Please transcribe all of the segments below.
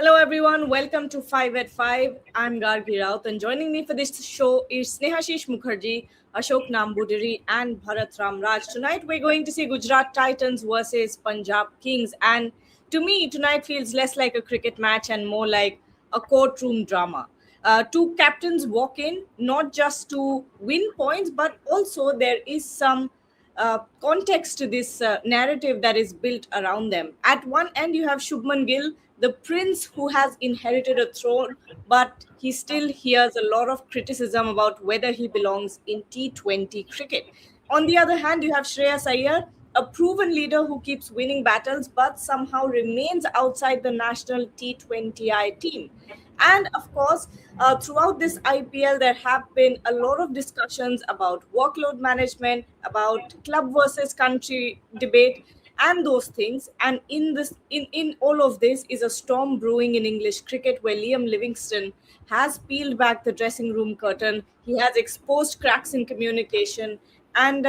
Hello, everyone. Welcome to 5 at 5. I'm Gargi Raut, and joining me for this show is Snehashish Mukherjee, Ashok Nambudiri, and Bharat Ramraj. Tonight, we're going to see Gujarat Titans versus Punjab Kings. And to me, tonight feels less like a cricket match and more like a courtroom drama. Two captains walk in not just to win points, but also there is some context to this narrative that is built around them. At one end, you have Shubman Gill, the prince who has inherited a throne, but he still hears a lot of criticism about whether he belongs in T20 cricket. On the other hand, you have Shreyas Iyer, a proven leader who keeps winning battles but somehow remains outside the national T20I team. And of course, throughout this IPL, there have been a lot of discussions about workload management, about club versus country debate, and those things. And in all of this is a storm brewing in English cricket, where Liam Livingstone has peeled back the dressing room curtain. He has exposed cracks in communication and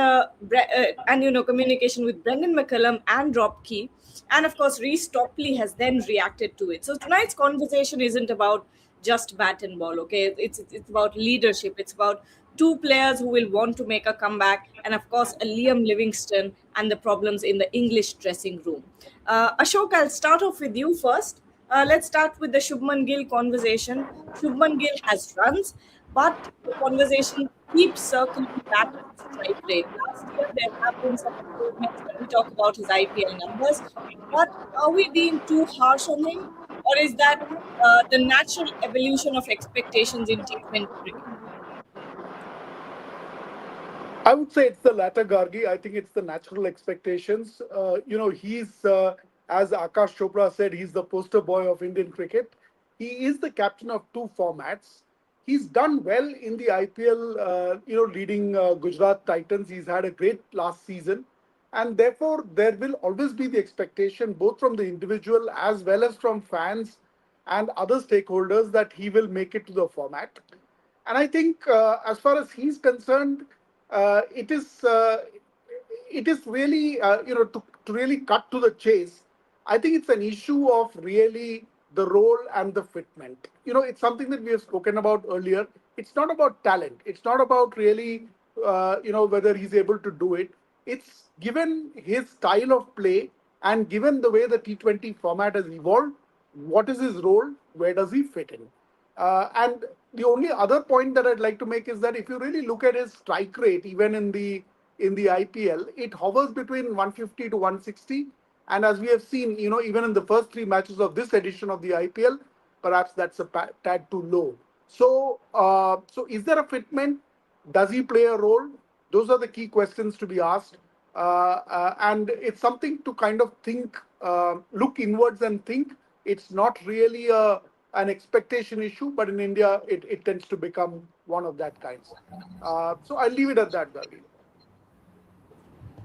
communication with Brendan McCullum and Rob Key. And of course, Reece Topley has then reacted to it. So tonight's conversation isn't about just bat and ball, okay? It's about leadership. It's about two players who will want to make a comeback, and of course, a Liam Livingstone and the problems in the English dressing room. Ashok, I'll start off with you first. Let's start with the Shubman Gill conversation. Shubman Gill has runs, but the conversation keeps circling back to his strike rate. Last year, there have been some improvements when we talk about his IPL numbers, but are we being too harsh on him, or is that the natural evolution of expectations in T20 cricket? I would say it's the latter, Gargi. I think it's the natural expectations. He's, as Akash Chopra said, he's the poster boy of Indian cricket. He is the captain of two formats. He's done well in the IPL, leading Gujarat Titans. He's had a great last season. And therefore, there will always be the expectation, both from the individual as well as from fans and other stakeholders, that he will make it to the format. And I think, as far as he's concerned, uh, it is uh, it is really to really cut to the chase. I think it's an issue of really the role and the fitment. It's something that we have spoken about earlier. It's not about talent. It's not about really whether he's able to do it. It's given his style of play and given the way the T20 format has evolved. What is his role? Where does he fit in? And the only other point that I'd like to make is that if you really look at his strike rate, even in the IPL, it hovers between 150 to 160. And as we have seen, even in the first three matches of this edition of the IPL, perhaps that's a tad too low. So is there a fitment? Does he play a role? Those are the key questions to be asked. And it's something to kind of think, look inwards and think. It's not really an expectation issue, but in India, it tends to become one of that kinds. So I'll leave it at that, Gavi.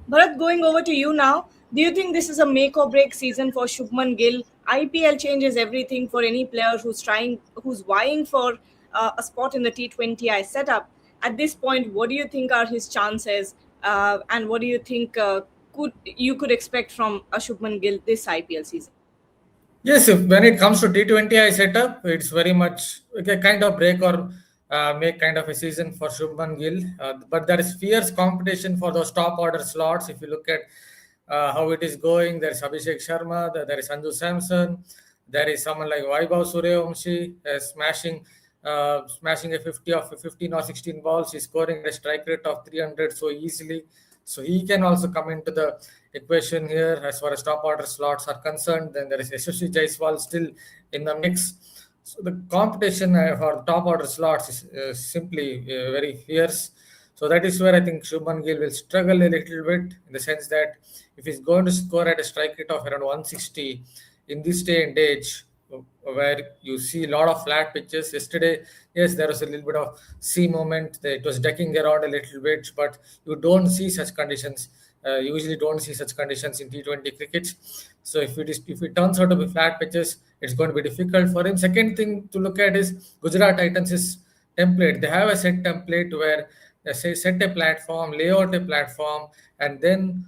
Bharat, going over to you now. Do you think this is a make or break season for Shubman Gill? IPL changes everything for any player who's vying for a spot in the T20I setup. At this point, what do you think are his chances, and what do you think could expect from a Shubman Gill this IPL season? Yes, when it comes to T20I setup, it's very much a kind of break or make kind of a season for Shubman Gill. But there is fierce competition for those top order slots. If you look at how it is going, there is Abhishek Sharma, there is Sanju Samson, there is someone like Vaibhav Suryavanshi smashing a 50 of 15 or 16 balls. He's scoring at a strike rate of 300 so easily. So he can also come into the equation here as far as top order slots are concerned. Then there is Yashasvi Jaiswal still in the mix. So the competition for top order slots is simply very fierce. So that is where I think Shubman Gill will struggle a little bit, in the sense that if he's going to score at a strike rate of around 160 in this day and age, where you see a lot of flat pitches. Yesterday, yes, there was a little bit of sea movement. It was decking around a little bit, but you don't see such conditions. Usually don't see such conditions in T20 cricket. So if it turns out to be flat pitches, it's going to be difficult for him. Second thing to look at is Gujarat Titans' template. They have a set template where they say set a platform, lay out a platform, and then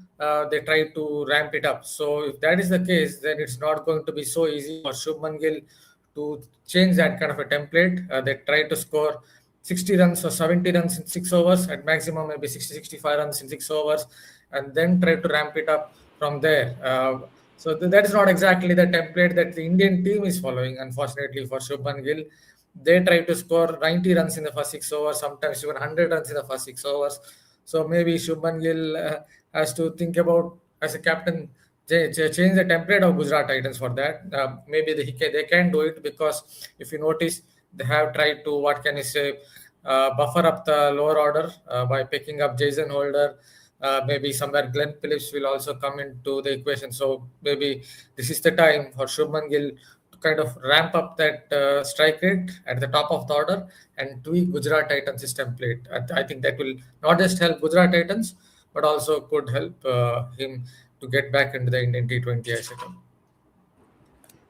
they try to ramp it up. So if that is the case, then it's not going to be so easy for Shubman Gill to change that kind of a template. They try to score 60 runs or 70 runs in 6 overs, at maximum maybe 60, 65 runs in 6 overs, and then try to ramp it up from there. That is not exactly the template that the Indian team is following, unfortunately, for Shubman Gill. They try to score 90 runs in the first 6 overs, sometimes even 100 runs in the first 6 overs. So maybe Shubman Gill has to think about, as a captain, change the template of Gujarat Titans for that. Maybe they can do it, because if you notice, they have tried to, what can you say, buffer up the lower order by picking up Jason Holder. Maybe somewhere Glenn Phillips will also come into the equation. So maybe this is the time for Shubman Gill to kind of ramp up that strike rate at the top of the order and tweak Gujarat Titans' template. I think that will not just help Gujarat Titans, but also could help him to get back into the Indian T20 setup.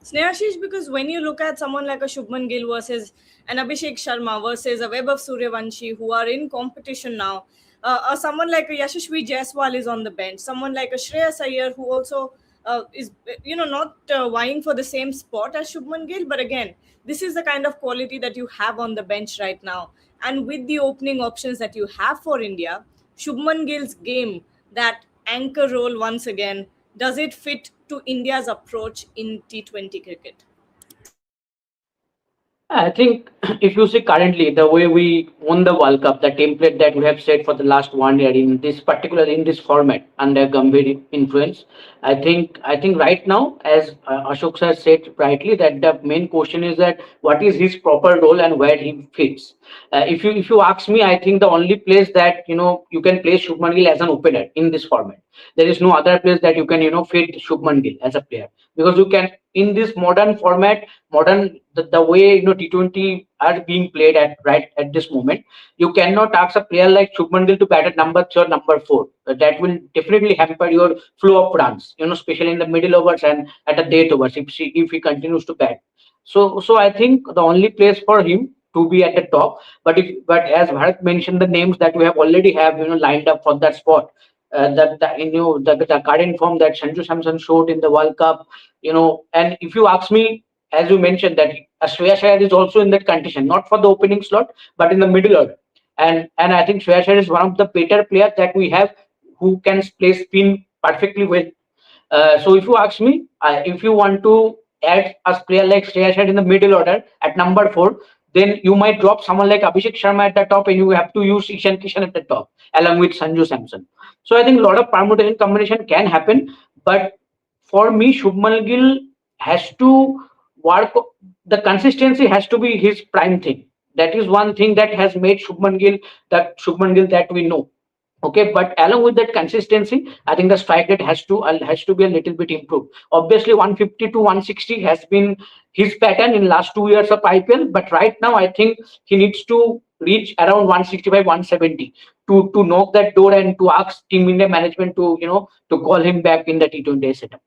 Snehashish, because when you look at someone like a Shubman Gill versus an Abhishek Sharma versus a Vaibhav Suryavanshi who are in competition now, or someone like a Yashasvi Jaiswal is on the bench, someone like a Shreyas Iyer who also is, not vying for the same spot as Shubman Gill, but again, this is the kind of quality that you have on the bench right now. And with the opening options that you have for India, Shubman Gill's game, that anchor role once again, does it fit to India's approach in T20 cricket? I think if you see currently the way we won the World Cup, the template that we have set for the last 1 year in this particular in this format under Gambhir influence, I think right now, as Ashok sir said rightly, that the main question is that what is his proper role and where he fits. If you ask me, I think the only place that you can place Shubman Gill as an opener in this format. There is no other place that you can fit Shubman Gill as a player, because you can in this modern format, the way T20 are being played at right at this moment, you cannot ask a player like Shubman Gill to bat at number 3 or number 4. That will definitely hamper your flow of runs, especially in the middle overs and at the late overs if he continues to bat. So I think the only place for him to be at the top. But as Bharat mentioned, the names that we have already have lined up for that spot. The current form that Sanju Samson showed in the World Cup, and if you ask me, as you mentioned, that Shreyas Iyer is also in that condition, not for the opening slot, but in the middle order. And I think Shreyas Iyer is one of the better players that we have who can play spin perfectly well. So if you ask me, if you want to add a player like Shreyas Iyer in the middle order at number 4, then you might drop someone like Abhishek Sharma at the top, and you have to use Ishan Kishan at the top along with Sanju Samson. So I think a lot of permutation combination can happen, but for me, Shubman Gill has to work. The consistency has to be his prime thing. That is one thing that has made Shubman Gill that we know. Okay, but along with that consistency, I think the strike rate has to be a little bit improved. Obviously, 150 to 160 has been his pattern in last 2 years of IPL, but right now I think he needs to reach around 165, 170 to knock that door and to ask Team India management to call him back in the T20 setup.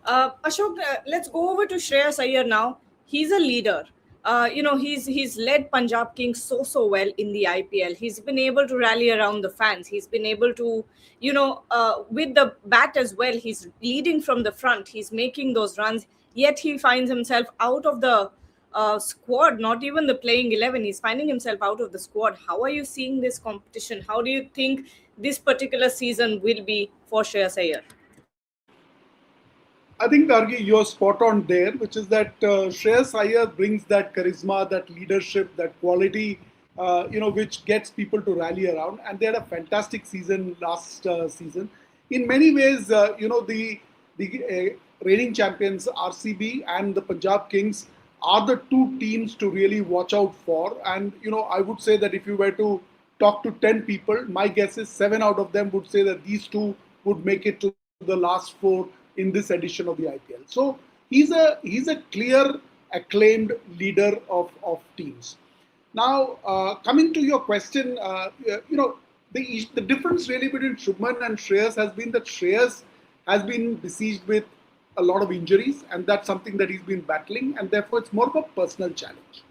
Ashok, let's go over to Shreyas Iyer now. He's a leader. He's led Punjab Kings so well in the IPL. He's been able to rally around the fans. He's been able to, with the bat as well. He's leading from the front. He's making those runs. Yet he finds himself out of the squad. Not even the playing 11. He's finding himself out of the squad. How are you seeing this competition? How do you think this particular season will be for Shreyas Iyer? I think, Gargi, you're spot on there, which is that Shreyas Iyer brings that charisma, that leadership, that quality, which gets people to rally around. And they had a fantastic season last season. In many ways, the reigning champions RCB and the Punjab Kings are the two teams to really watch out for. And, I would say that if you were to talk to 10 people, my guess is 7 out of them would say that these two would make it to the last 4 in this edition of the IPL. So he's a clear, acclaimed leader of teams. Now, coming to your question, the difference really between Shubman and Shreyas has been that Shreyas has been besieged with a lot of injuries, and that's something that he's been battling, and therefore it's more of a personal challenge.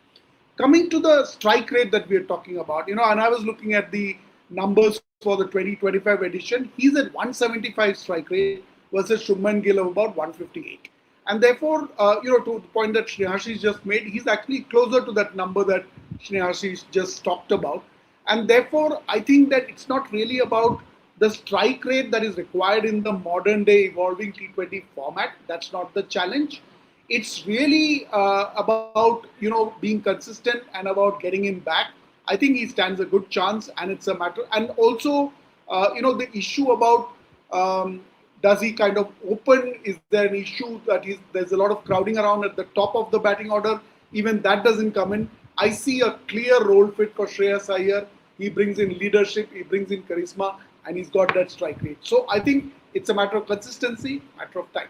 Coming to the strike rate that we're talking about, and I was looking at the numbers for the 2025 edition, he's at 175 strike rate versus Shubman Gill of about 158. And therefore, to the point that Shreyas just made, he's actually closer to that number that Shreyas just talked about. And therefore, I think that it's not really about the strike rate that is required in the modern day evolving T20 format. That's not the challenge. It's really about being consistent and about getting him back. I think he stands a good chance, and it's a matter. And also, the issue about does he kind of open? Is there an issue that there's a lot of crowding around at the top of the batting order? Even that doesn't come in. I see a clear role fit for Shreyas Iyer. He brings in leadership, he brings in charisma, and he's got that strike rate. So I think it's a matter of consistency, matter of time.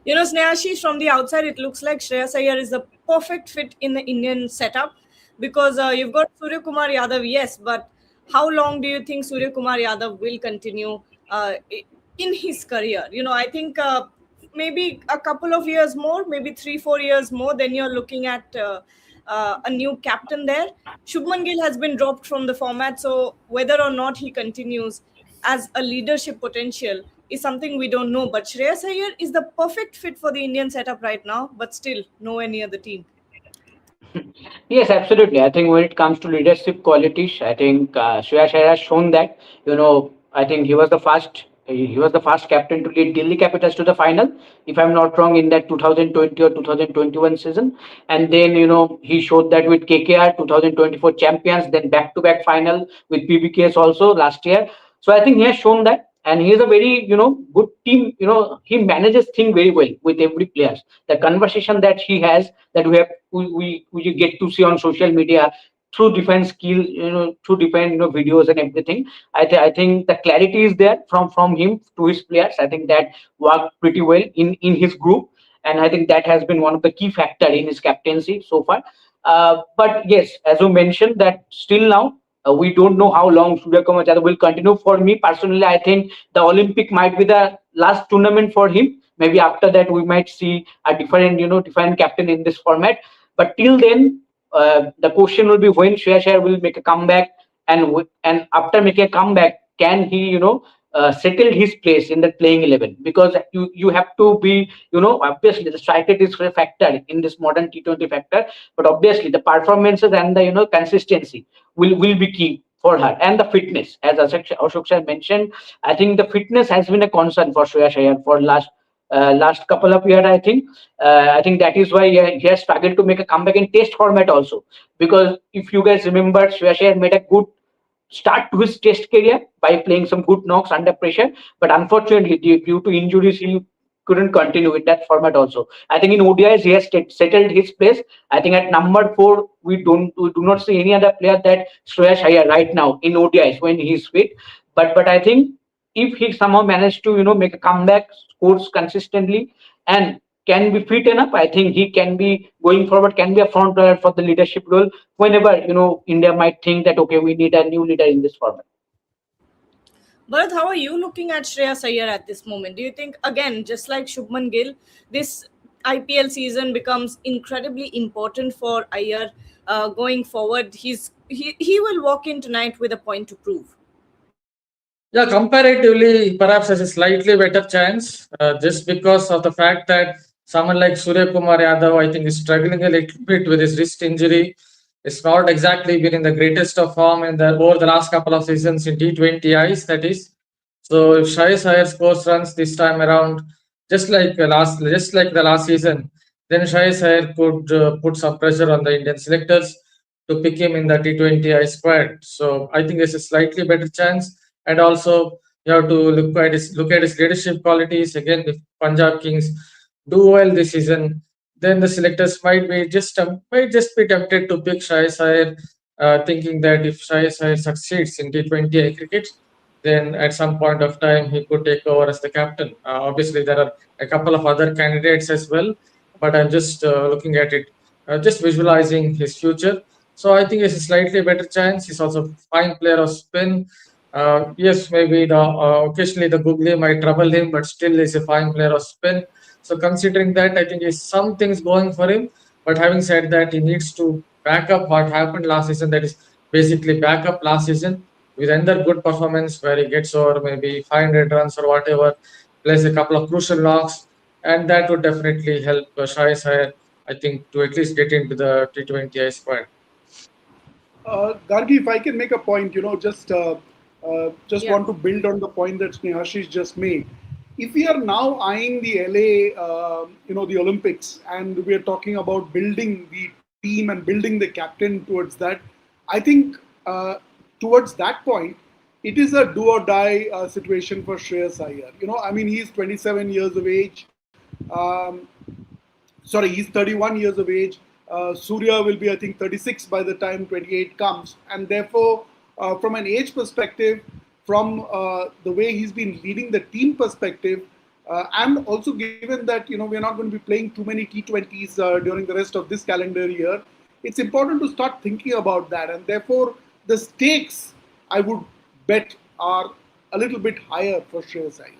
Snehashish, from the outside, it looks like Shreyas Iyer is the perfect fit in the Indian setup because you've got Surya Kumar Yadav, yes, but how long do you think Surya Kumar Yadav will continue in his career? I think maybe a couple of years more, maybe 3-4 years more, then you're looking at a new captain there. Shubman Gill has been dropped from the format, so whether or not he continues as a leadership potential is something we don't know. But Shreyas Iyer is the perfect fit for the Indian setup right now, but still nowhere near the team. Yes, absolutely. I think when it comes to leadership qualities, I think Shreyas Iyer has shown that. I think he was the first captain to lead Delhi Capitals to the final, if I'm not wrong, in that 2020 or 2021 season. And then he showed that with KKR 2024 champions, then back-to-back final with PBKS also last year. So I think he has shown that, and he is a very good team. He manages things very well with every player. The conversation that he has, that we get to see on social media through different skill, through different videos and everything. I think the clarity is there from him to his players. I think that worked pretty well in his group, and I think that has been one of the key factor in his captaincy so far. But yes, as you mentioned, that still now we don't know how long Surya Kumar Yadav will continue. For me personally, I think the Olympic might be the last tournament for him. Maybe after that we might see a different captain in this format. But till then, the question will be when Shreyas Iyer will make a comeback, and after making a comeback, can he settle his place in the playing 11? Because you have to be, obviously the strike rate is a factor in this modern T20 factor, but obviously the performances and the consistency will be key for her, and the fitness, as Ashok sir mentioned. I think the fitness has been a concern for Shreyas Iyer for last couple of years. I think that is why he has struggled to make a comeback in test format also, because if you guys remember, Shreyas Iyer made a good start to his test career by playing some good knocks under pressure, but unfortunately due to injuries he couldn't continue in that format also. I think in ODIs he has settled his place. I think at number 4 we do not see any other player that Shreyas Iyer right now in ODIs when he is fit. But I think if he somehow managed to make a comeback, scores consistently, and can be fit enough, I think he can be going forward, can be a front runner for the leadership role whenever India might think that okay, we need a new leader in this format. Bharat, how are you looking at Shreyas Iyer at this moment? Do you think, again, just like Shubman Gill, this IPL season becomes incredibly important for Iyer going forward? He will walk in tonight with a point to prove. Yeah, comparatively, perhaps has a slightly better chance, just because of the fact that someone like Surya Kumar Yadav, I think, is struggling a little bit with his wrist injury. It's not exactly been in the greatest of form over the last couple of seasons in T20Is, that is. So if Shreyas Iyer scores runs this time around, just like the last season, then Shreyas Iyer could put some pressure on the Indian selectors to pick him in the T20I squad. So I think there's a slightly better chance. And also you have to look at his leadership qualities. Again, if Punjab Kings do well this season, then the selectors might just be tempted to pick Shreyas Iyer, thinking that if Shreyas Iyer succeeds in T20I cricket, then at some point of time he could take over as the captain. Obviously, there are a couple of other candidates as well, but I'm just looking at it, just visualizing his future. So I think it's a slightly better chance. He's also a fine player of spin. Yes, maybe occasionally the googly might trouble him, but still he's a fine player of spin. So considering that, I think he's some things going for him. But having said that, he needs to back up what happened last season. That is basically back up last season with another good performance where he gets over maybe 500 runs or whatever, plays a couple of crucial knocks. and that would definitely help Shreyas Iyer, I think, to at least get into the T20I squad. Gargi, if I can make a point, just Yeah. want to build on the point that Snehashish just made. If we are now eyeing the LA, the Olympics, and we are talking about building the team and building the captain towards that, I think towards that point, it is a do or die situation for Shreyas Iyer. I mean, he's 27 years of age. Um, Sorry, he's 31 years of age. Surya will be, I think, 36 by the time 28 comes. And therefore, from an age perspective, from the way he's been leading the team perspective, and also given that we're not going to be playing too many T20s during the rest of this calendar year, it's important to start thinking about that. And therefore, the stakes, I would bet, are a little bit higher for Shreyas Iyer.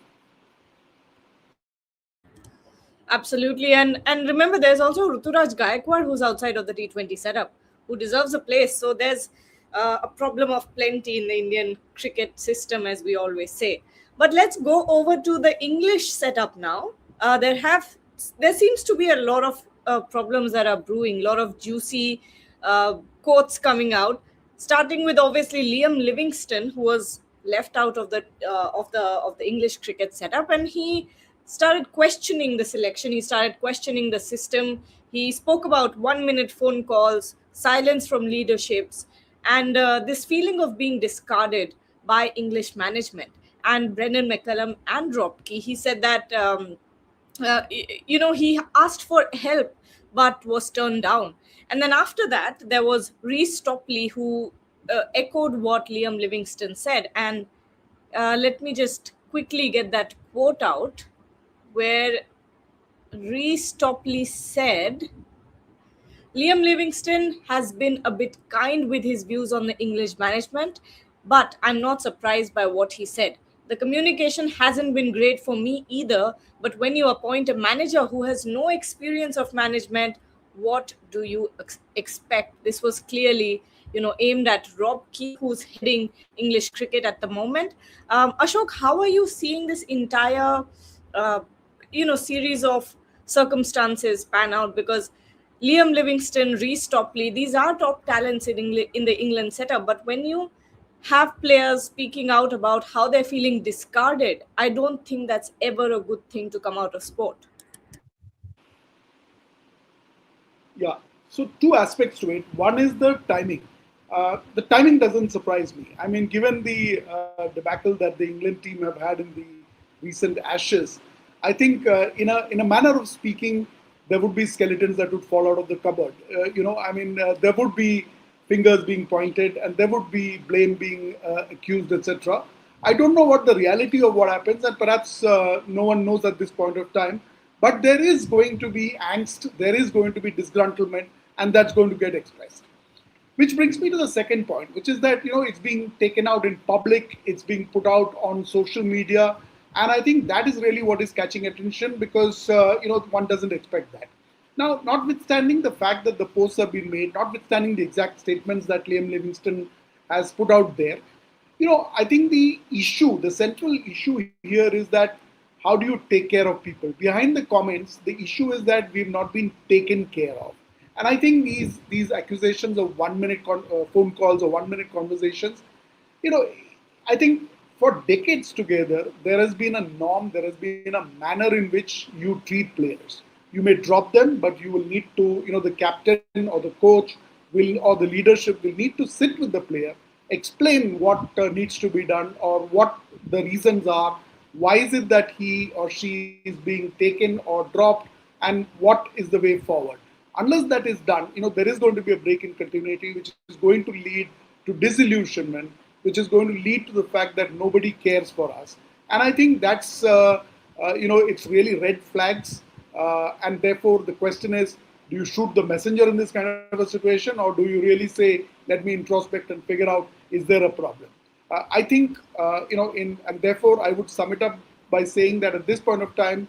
Absolutely, and remember, there's also Ruturaj Gaikwad who's outside of the T20 setup, who deserves a place. So there's a problem of plenty in the Indian cricket system, as we always say. But let's go over to the English setup now. There seems to be a lot of problems that are brewing, a lot of juicy quotes coming out, starting with obviously Liam Livingston, who was left out of the English cricket setup, and he started questioning the selection. He started questioning the system. He spoke about 1 minute phone calls, silence from leaderships, and this feeling of being discarded by English management. And Brendan McCullum and Dropkey, he said that he asked for help but was turned down. And then after that, there was Reece Topley, who echoed what Liam Livingston said. And let me just quickly get that quote out, where Reece Topley said, Liam Livingston has been a bit kind with his views on the English management, but I'm not surprised by what he said. The communication hasn't been great for me either, but when you appoint a manager who has no experience of management, what do you expect? This was clearly, aimed at Rob Key, who's heading English cricket at the moment. Ashok, how are you seeing this entire uh, series of circumstances pan out? Because Liam Livingston, Reece Topley, these are top talents in the England setup. But when you have players speaking out about how they're feeling discarded, I don't think that's ever a good thing to come out of sport. Yeah. So two aspects to it. One is the timing. The timing doesn't surprise me. I mean, given the debacle that the England team have had in the recent Ashes, I think in a manner of speaking, there would be skeletons that would fall out of the cupboard. There would be fingers being pointed, and there would be blame being accused, etc. I don't know what the reality of what happens, and perhaps no one knows at this point of time. But there is going to be angst, there is going to be disgruntlement, and that's going to get expressed. Which brings me to the second point, which is that it's being taken out in public, it's being put out on social media, and I think that is really what is catching attention because one doesn't expect that. Now, notwithstanding the fact that the posts have been made, notwithstanding the exact statements that Liam Livingston has put out there, I think the central issue here is that how do you take care of people? Behind the comments, the issue is that we've not been taken care of. And I think these accusations of 1 minute phone calls or 1 minute conversations, you know, I think for decades together, there has been a norm, there has been a manner in which you treat players. You may drop them, but you will need to, the captain or the coach or the leadership will need to sit with the player, explain what needs to be done or what the reasons are. Why is it that he or she is being taken or dropped, and what is the way forward? Unless that is done, there is going to be a break in continuity, which is going to lead to disillusionment, which is going to lead to the fact that nobody cares for us. And I think that's, it's really red flags. And therefore, the question is, do you shoot the messenger in this kind of a situation, or do you really say, let me introspect and figure out, is there a problem? I think, and therefore, I would sum it up by saying that at this point of time,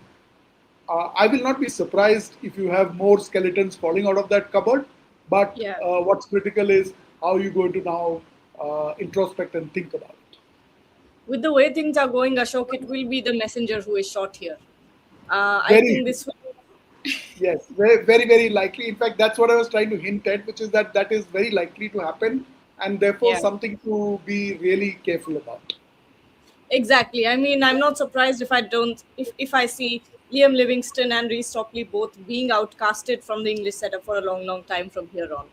I will not be surprised if you have more skeletons falling out of that cupboard. But Yeah. what's critical is how you're going to now introspect and think about it. With the way things are going, Ashok, it will be the messenger who is shot here. I think Very, this will. yes, very, very, very likely. In fact, that's what I was trying to hint at, which is that that is very likely to happen, and therefore Yeah. something to be really careful about. Exactly. I mean, I'm not surprised if I don't if I see Liam Livingston and Reece Stockley both being outcasted from the English setup for a long, long time from here on.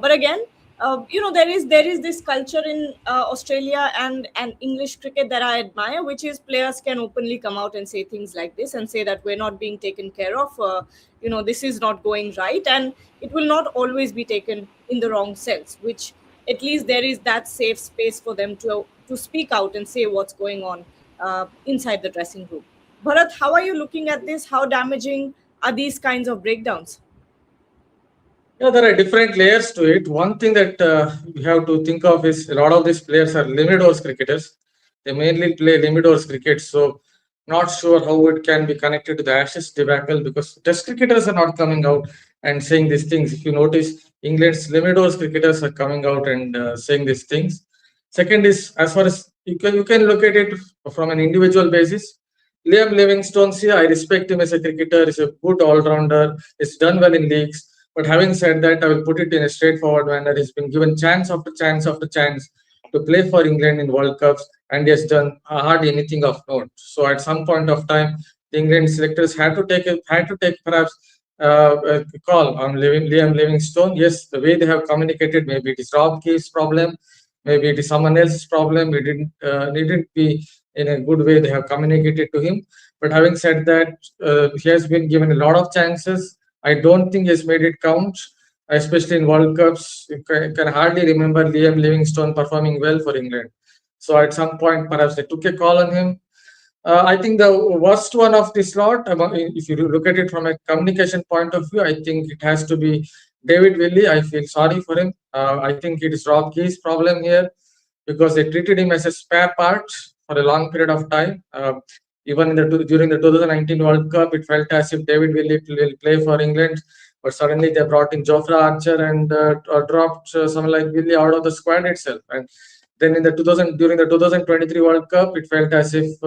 But again, there is this culture in Australia and English cricket that I admire, which is players can openly come out and say things like this and say that we're not being taken care of. This is not going right, and it will not always be taken in the wrong sense, which at least there is that safe space for them to speak out and say what's going on inside the dressing room. Bharat, how are you looking at this? How damaging are these kinds of breakdowns? Yeah, there are different layers to it. One thing that we have to think of is a lot of these players are limited overs cricketers. They mainly play limited overs cricket, so not sure how it can be connected to the Ashes debacle because Test cricketers are not coming out and saying these things. If you notice, England's limited overs cricketers are coming out and saying these things. Second is as far as you can look at it from an individual basis. Liam Livingstone, see, I respect him as a cricketer. He's a good all-rounder. He's done well in leagues. But having said that, I will put it in a straightforward manner. He's been given chance after chance after chance to play for England in World Cups, and he has done hardly anything of note. So at some point of time, the England selectors had to take perhaps a call on Liam Livingstone. Yes, the way they have communicated, maybe it is Rob Keefe's problem, maybe it is someone else's problem. It didn't be in a good way they have communicated to him. But having said that, he has been given a lot of chances. I don't think he's made it count, especially in World Cups. You can hardly remember Liam Livingstone performing well for England. So at some point, perhaps they took a call on him. I think the worst one of this lot, if you look at it from a communication point of view, I think it has to be David Willey. I feel sorry for him. I think it is Rob Key's problem here because they treated him as a spare part for a long period of time. Even during the 2019 World Cup, it felt as if David Willey will play for England, but suddenly they brought in Jofra Archer and dropped someone like Willey out of the squad itself. And then in the 2000 during the 2023 World Cup, it felt as if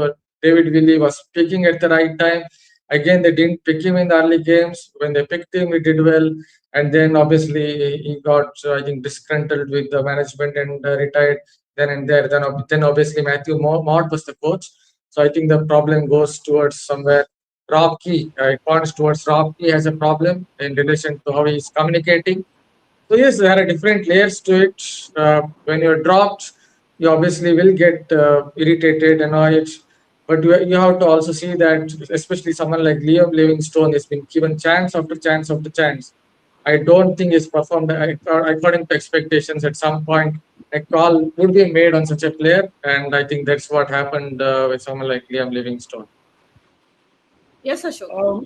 David Willey was peaking at the right time. Again, they didn't pick him in the early games. When they picked him, he did well. And then obviously he got, I think, disgruntled with the management and retired then and there. Then obviously Matthew Mott was the coach. So I think the problem goes towards somewhere Rob Key. It points towards Rob Key has a problem in relation to how he is communicating. So yes, there are different layers to it. When you're dropped, you obviously will get irritated, annoyed. But you have to also see that, especially someone like Liam Livingstone has been given chance after chance after chance. I don't think he's performed according to expectations. At some point, a call would be made on such a player, and I think that's what happened with someone like Liam Livingstone. Yes, Ashok.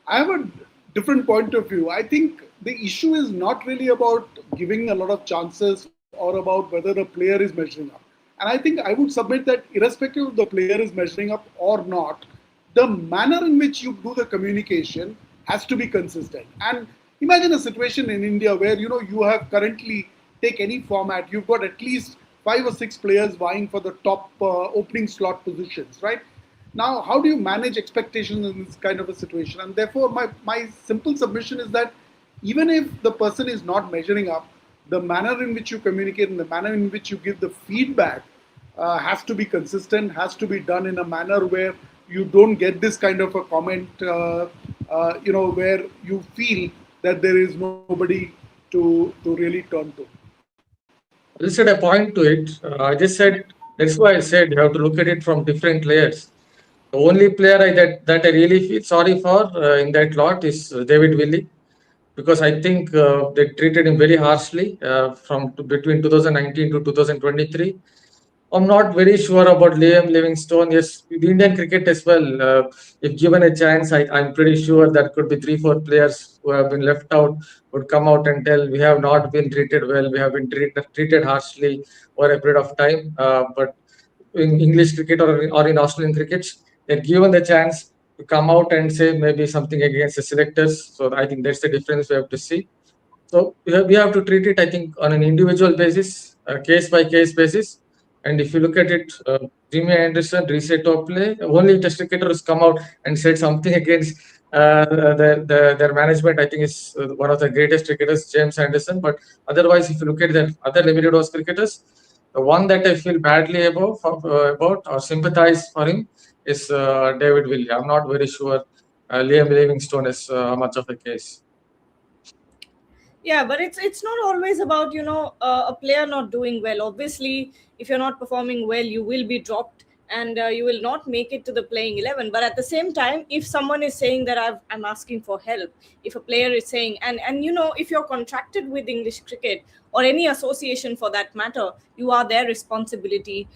I have a different point of view. I think the issue is not really about giving a lot of chances or about whether the player is measuring up. And I think I would submit that irrespective of the player is measuring up or not, the manner in which you do the communication has to be consistent. And imagine a situation in India where you have currently, take any format, you've got at least 5 or 6 players vying for the top opening slot positions, right? Now, how do you manage expectations in this kind of a situation? And therefore, my simple submission is that even if the person is not measuring up, the manner in which you communicate and the manner in which you give the feedback has to be consistent, has to be done in a manner where you don't get this kind of a comment, where you feel that there is nobody to really turn to. I just said a point to it. I just said that's why I said you have to look at it from different layers. The only player that I really feel sorry for in that lot is David Willey because I think they treated him very harshly between 2019 to 2023. I'm not very sure about Liam Livingstone. Yes, the Indian cricket as well. If given a chance, I'm pretty sure there could be 3, 4 players who have been left out would come out and tell we have not been treated well. We have been treated harshly over a period of time. But in English cricket or in Australian cricket, they're given the chance to come out and say maybe something against the selectors. So I think that's the difference we have to see. So we have to treat it, I think, on an individual basis, case by case basis. And if you look at it, Jimmy Anderson, reset top play, only test cricketer has come out and said something against their management. I think is one of the greatest cricketers, James Anderson. But otherwise, if you look at the other limited overs cricketers, the one that I feel badly about or sympathize for him is David Willey. I'm not very sure Liam Livingstone is much of a case. Yeah, but it's not always about a player not doing well. Obviously, if you're not performing well, you will be dropped, and you will not make it to the playing 11. But at the same time, if someone is saying that I'm asking for help, if a player is saying, and if you're contracted with English cricket or any association for that matter, you are their responsibility,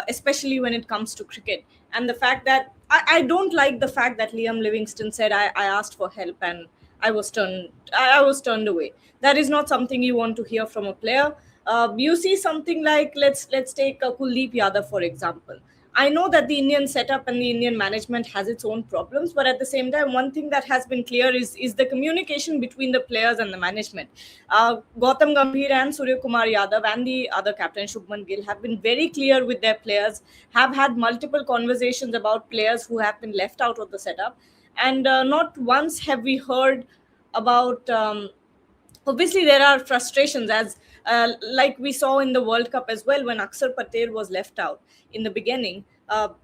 especially when it comes to cricket. And the fact that I don't like the fact that Liam Livingston said I asked for help and I was turned away. That is not something you want to hear from a player. You see something like, let's take Kuldeep Yadav for example. I know that the Indian setup and the Indian management has its own problems, but at the same time, one thing that has been clear is the communication between the players and the management. Gautam Gambhir and Surya Kumar Yadav and the other captain Shubman Gill have been very clear with their players, have had multiple conversations about players who have been left out of the setup, and not once have we heard about. Obviously, there are frustrations, as like we saw in the World Cup as well when Akshar Patel was left out in the beginning.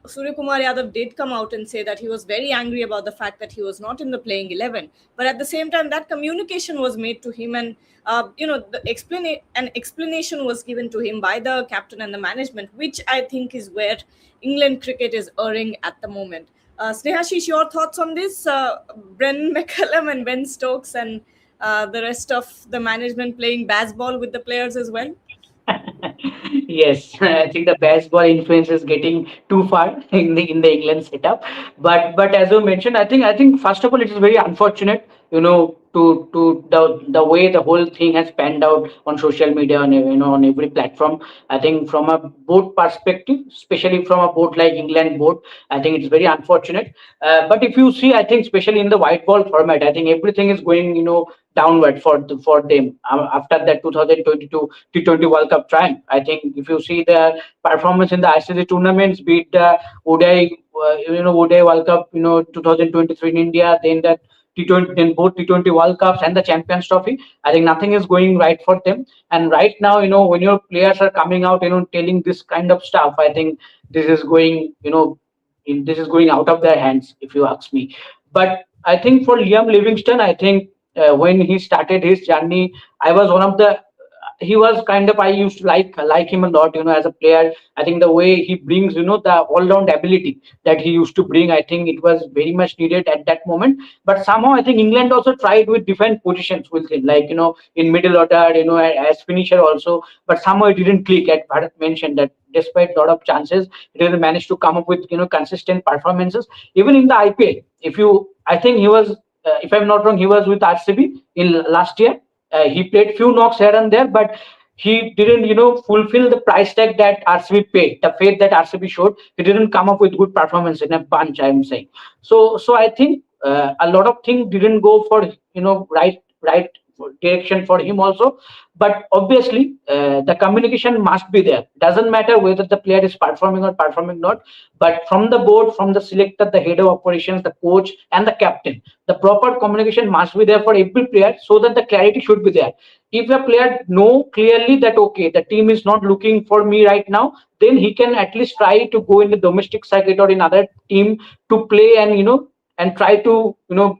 Surya Kumar Yadav did come out and say that he was very angry about the fact that he was not in the playing 11. But at the same time, that communication was made to him, and an explanation was given to him by the captain and the management, which I think is where England cricket is erring at the moment. Snehashish, your thoughts on this? Brendan McCullum and Ben Stokes and the rest of the management playing baseball with the players as well? Yes, I think the baseball influence is getting too far in the England setup. But as you mentioned, I think first of all it is very unfortunate, to the way the whole thing has panned out on social media, on every platform. I think from a board perspective, especially from a board like England board, I think it's very unfortunate. But if you see, I think especially in the white ball format, I think everything is going downward for them after that 2022 T20 World Cup triumph. I think if you see the performance in the ICC tournaments, be it the ODI World Cup, 2023 in India, then that T20, then both T20 World Cups and the Champions Trophy. I think nothing is going right for them. And right now, when your players are coming out, telling this kind of stuff, I think this is going, this is going out of their hands, if you ask me. But I think for Liam Livingston, I think when he started his journey, I was one of the he was kind of, I used to like him a lot, as a player. I think the way he brings, the all-round ability that he used to bring, I think it was very much needed at that moment. But somehow I think England also tried with different positions with him, like in middle order, as finisher also. But somehow it didn't click. At Bharat mentioned that despite a lot of chances, he didn't manage to come up with consistent performances. Even in the IPL, I think he was, if I'm not wrong, he was with RCB in last year. He played few knocks here and there, but he didn't, fulfill the price tag that RCB paid, the faith that RCB showed. He didn't come up with good performance in a bunch, I'm saying. So I think a lot of things didn't go for, right direction for him also. But obviously, the communication must be there. Doesn't matter whether the player is performing or performing not, but from the board, from the selector, the head of operations, the coach, and the captain, the proper communication must be there for every player, so that the clarity should be there. If a player know clearly that okay, the team is not looking for me right now, then he can at least try to go in the domestic circuit or in other team to play, and and try to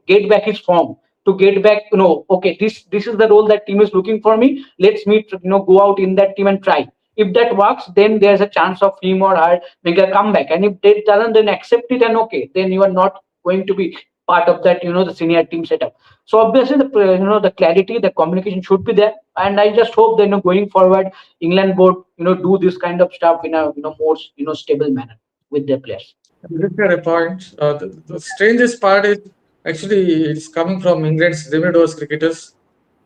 get back his form, to get back, okay, this is the role that team is looking for me. Let's me go out in that team and try. If that works, then there's a chance of him or her make a comeback. And if they doesn't, then accept it, and okay, then you are not going to be part of that, the senior team setup. So obviously the the clarity, the communication should be there. And I just hope that going forward, England board do this kind of stuff in a more stable manner with their players. Look at a point. The strangest part is actually it's coming from England's limited overs cricketers,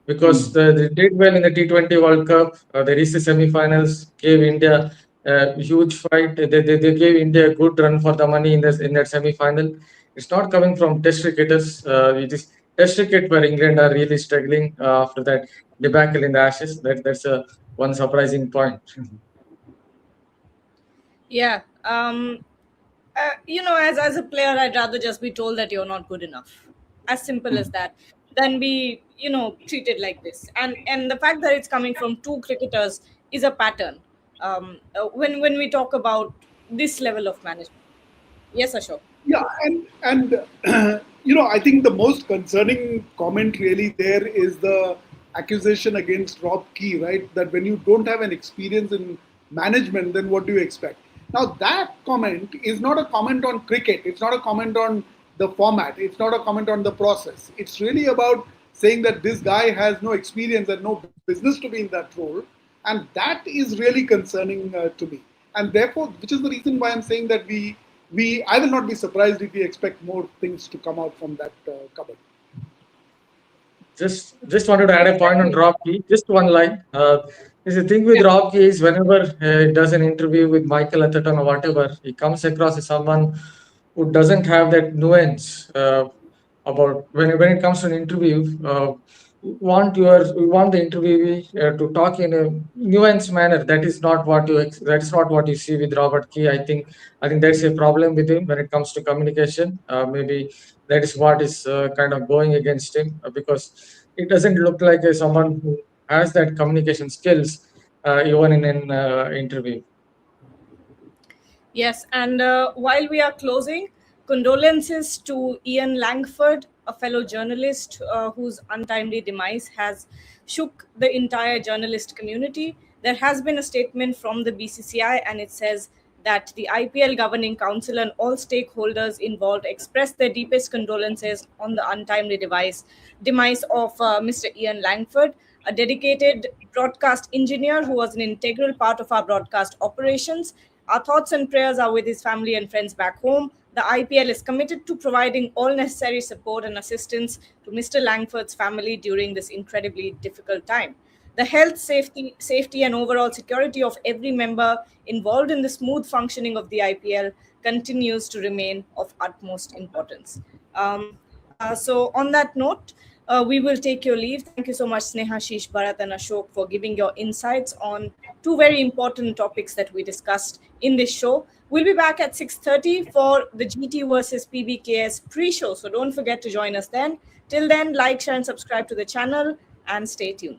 because they did well in the T20 World Cup. They reached the semi-finals, gave India a huge fight. They gave India a good run for the money in that semi-final. It's not coming from Test cricketers. It is Test cricket where England are really struggling after that debacle in the Ashes. That's one surprising point. Yeah. As a player, I'd rather just be told that you're not good enough. As simple as that. Than be, treated like this. And the fact that it's coming from two cricketers is a pattern. When we talk about this level of management. Yes, Ashok. Yeah, and I think the most concerning comment really there is the accusation against Rob Key, right? That when you don't have an experience in management, then what do you expect? Now that comment is not a comment on cricket. It's not a comment on the format. It's not a comment on the process. It's really about saying that this guy has no experience and no business to be in that role, and that is really concerning to me. And therefore, which is the reason why I'm saying that we I will not be surprised if we expect more things to come out from that cupboard. Just wanted to add a point on Rob Key. Just one line. Is the thing with Yeah. Rob Key is whenever he does an interview with Michael Atherton or whatever, he comes across as someone who doesn't have that nuance about when it comes to an interview. You want the interviewee to talk in a nuanced manner. That is not what you see with Robert Key. I think that's a problem with him when it comes to communication. Maybe that is what is kind of going against him because it doesn't look like someone who has that communication skills even in an interview. Yes, and while we are closing, condolences to Ian Langford, a fellow journalist whose untimely demise has shook the entire journalist community. There has been a statement from the BCCI, and it says that the IPL Governing Council and all stakeholders involved express their deepest condolences on the untimely demise of Mr. Ian Langford, a dedicated broadcast engineer who was an integral part of our broadcast operations. Our thoughts and prayers are with his family and friends back home. The IPL is committed to providing all necessary support and assistance to Mr. Langford's family during this incredibly difficult time. The health, safety, and overall security of every member involved in the smooth functioning of the IPL continues to remain of utmost importance. So, on that note, we will take your leave. Thank you so much, Sneha, Shish, Bharat, and Ashok, for giving your insights on two very important topics that we discussed in this show. We'll be back at 6:30 for the GT versus PBKS pre-show. So don't forget to join us then. Till then, like, share, and subscribe to the channel and stay tuned.